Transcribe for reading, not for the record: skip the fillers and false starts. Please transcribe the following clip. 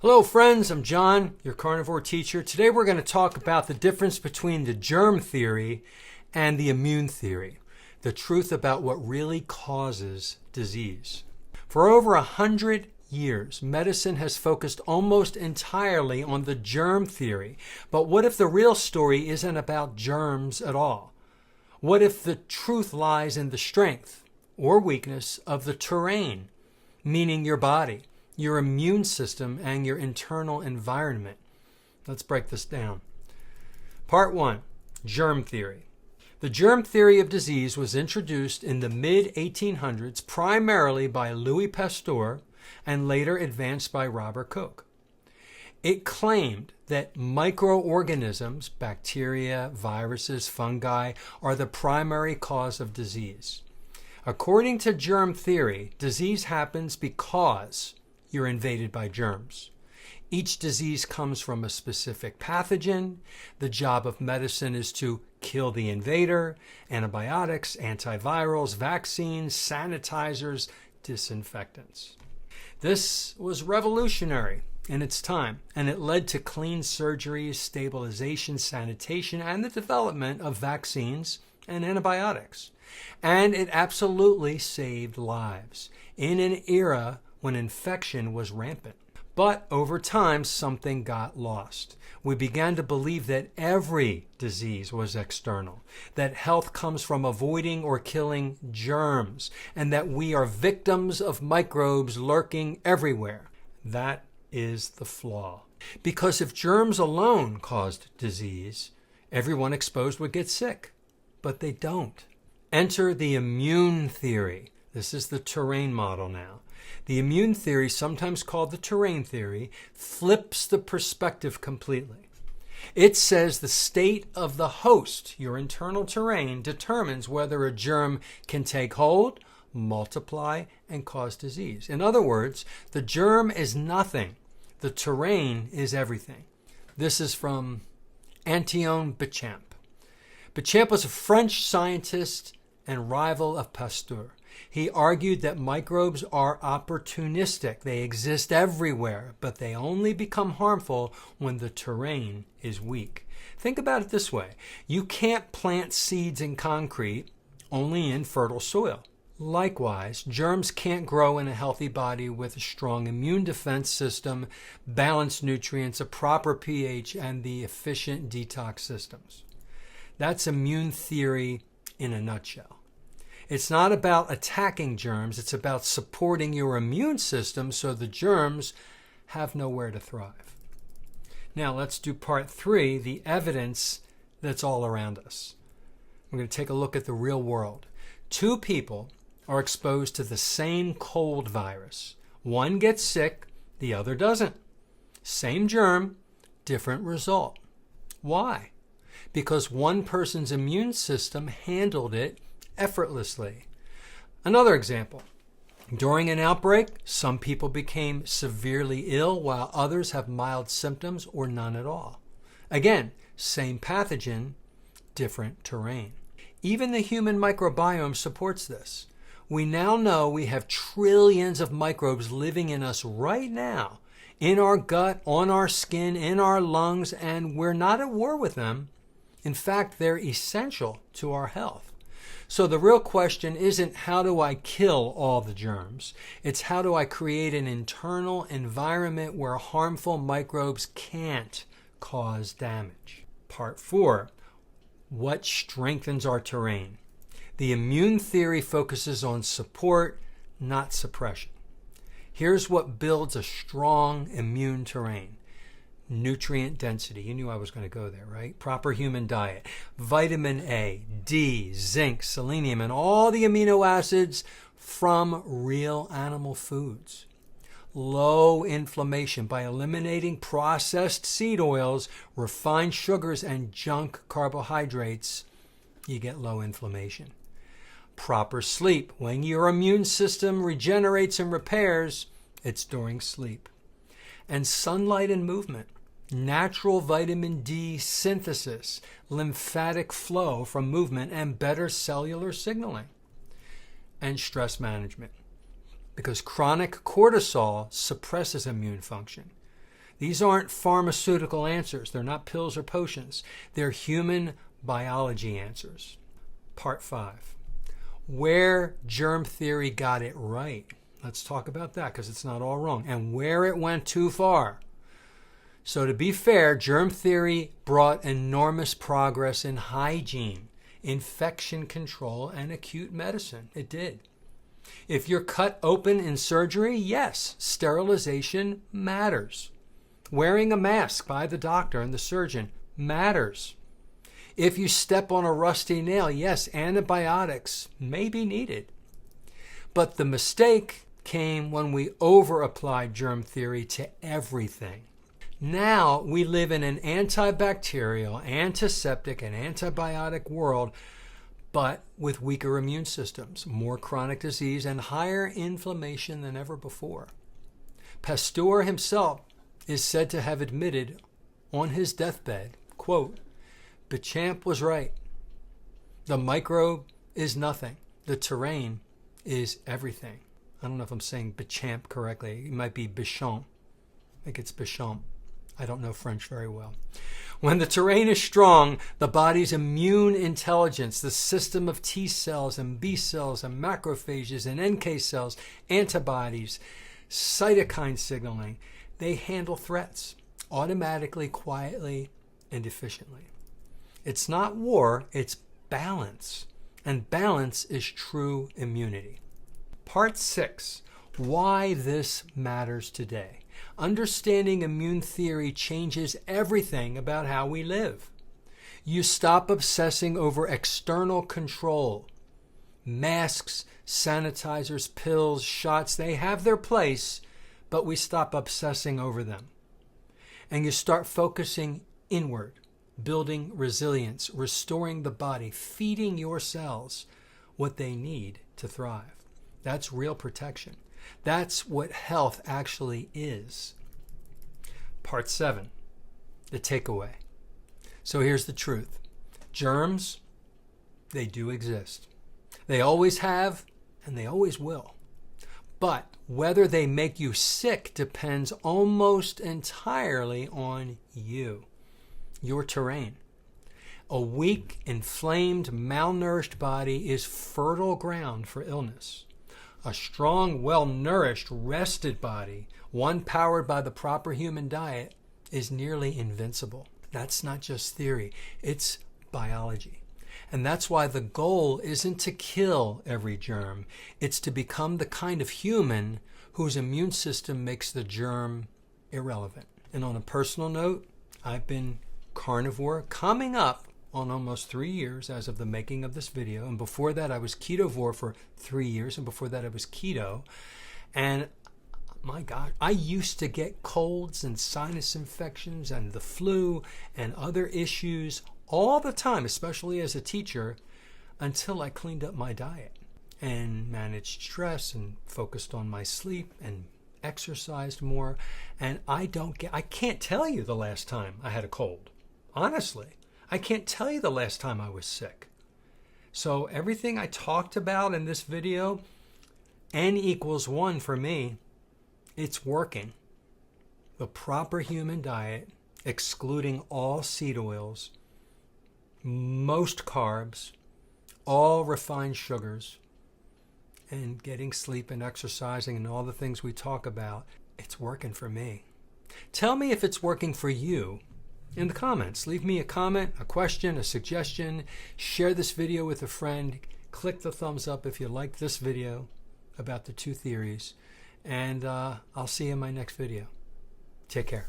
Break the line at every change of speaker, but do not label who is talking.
Hello friends, I'm John, your carnivore teacher. Today we're going to talk about the difference between the germ theory and the immune theory, the truth about what really causes disease. For over 100 years, medicine has focused almost entirely on the germ theory. But what if the real story isn't about germs at all? What if the truth lies in the strength or weakness of the terrain, meaning your body, your immune system, and your internal environment? Let's break this down. Part 1, Germ Theory. The germ theory of disease was introduced in the mid-1800s primarily by Louis Pasteur and later advanced by Robert Koch. It claimed that microorganisms, bacteria, viruses, fungi, are the primary cause of disease. According to germ theory, disease happens because you're invaded by germs. Each disease comes from a specific pathogen. The job of medicine is to kill the invader. Antibiotics, antivirals, vaccines, sanitizers, disinfectants. This was revolutionary in its time, and it led to clean surgeries, stabilization, sanitation, and the development of vaccines and antibiotics. And it absolutely saved lives in an era when infection was rampant. But over time, something got lost. We began to believe that every disease was external, that health comes from avoiding or killing germs, and that we are victims of microbes lurking everywhere. That is the flaw. Because if germs alone caused disease, everyone exposed would get sick. But they don't. Enter the immune theory. This is the terrain model now. The immune theory, sometimes called the terrain theory, flips the perspective completely. It says the state of the host, your internal terrain, determines whether a germ can take hold, multiply, and cause disease. In other words, the germ is nothing. The terrain is everything. This is from Antoine Béchamp. Béchamp was a French scientist and rival of Pasteur. He argued that microbes are opportunistic. They exist everywhere, but they only become harmful when the terrain is weak. Think about it this way. You can't plant seeds in concrete, only in fertile soil. Likewise, germs can't grow in a healthy body with a strong immune defense system, balanced nutrients, a proper pH, and the efficient detox systems. That's immune theory in a nutshell. It's not about attacking germs, it's about supporting your immune system so the germs have nowhere to thrive. Now let's do part 3, the evidence that's all around us. We're going to take a look at the real world. 2 people are exposed to the same cold virus. One gets sick, the other doesn't. Same germ, different result. Why? Because one person's immune system handled it effortlessly. Another example. During an outbreak, some people became severely ill while others have mild symptoms or none at all. Again, same pathogen, different terrain. Even the human microbiome supports this. We now know we have trillions of microbes living in us right now, in our gut, on our skin, in our lungs, and we're not at war with them. In fact, they're essential to our health. So the real question isn't how do I kill all the germs? It's how do I create an internal environment where harmful microbes can't cause damage. Part 4, what strengthens our terrain? The immune theory focuses on support, not suppression. Here's what builds a strong immune terrain. Nutrient density. You knew I was going to go there, right? Proper human diet. Vitamin A, D, zinc, selenium, and all the amino acids from real animal foods. Low inflammation by eliminating processed seed oils, refined sugars, and junk carbohydrates. You get low inflammation. Proper sleep. When your immune system regenerates and repairs, it's during sleep. And sunlight and movement. Natural vitamin D synthesis, lymphatic flow from movement, and better cellular signaling. And stress management. Because chronic cortisol suppresses immune function. These aren't pharmaceutical answers. They're not pills or potions. They're human biology answers. Part 5. Where germ theory got it right. Let's talk about that because it's not all wrong. And where it went too far. So to be fair, germ theory brought enormous progress in hygiene, infection control, and acute medicine. It did. If you're cut open in surgery, yes, sterilization matters. Wearing a mask by the doctor and the surgeon matters. If you step on a rusty nail, yes, antibiotics may be needed. But the mistake came when we over-applied germ theory to everything. Now we live in an antibacterial, antiseptic, and antibiotic world, but with weaker immune systems, more chronic disease, and higher inflammation than ever before. Pasteur himself is said to have admitted on his deathbed, quote, "Béchamp was right. The microbe is nothing. The terrain is everything." I don't know if I'm saying Béchamp correctly. It might be Béchamp. I think it's Béchamp. I don't know French very well. When the terrain is strong, the body's immune intelligence, the system of T cells and B cells and macrophages and NK cells, antibodies, cytokine signaling, they handle threats automatically, quietly, and efficiently. It's not war, it's balance. And balance is true immunity. Part 6, why this matters today. Understanding immune theory changes everything about how we live. You stop obsessing over external control. Masks, sanitizers, pills, shots, they have their place, but we stop obsessing over them. And you start focusing inward, building resilience, restoring the body, feeding your cells what they need to thrive. That's real protection. That's what health actually is. Part 7, the takeaway. So here's the truth. Germs, they do exist. They always have, and they always will. But whether they make you sick depends almost entirely on you, your terrain. A weak, inflamed, malnourished body is fertile ground for illness. A strong, well-nourished, rested body, one powered by the proper human diet, is nearly invincible. That's not just theory, it's biology. And that's why the goal isn't to kill every germ, it's to become the kind of human whose immune system makes the germ irrelevant. And on a personal note, I've been carnivore coming up on almost 3 years as of the making of this video. And before that, I was ketovore for 3 years. And before that, I was keto. And my God, I used to get colds and sinus infections and the flu and other issues all the time, especially as a teacher, until I cleaned up my diet and managed stress and focused on my sleep and exercised more. And I can't tell you the last time I had a cold. Honestly, I can't tell you the last time I was sick. So everything I talked about in this video, N equals 1 for me, it's working. The proper human diet, excluding all seed oils, most carbs, all refined sugars, and getting sleep and exercising and all the things we talk about, it's working for me. Tell me if it's working for you in the comments. Leave me a comment, a question, a suggestion. Share this video with a friend. Click the thumbs up if you like this video about the 2 theories. And I'll see you in my next video. Take care.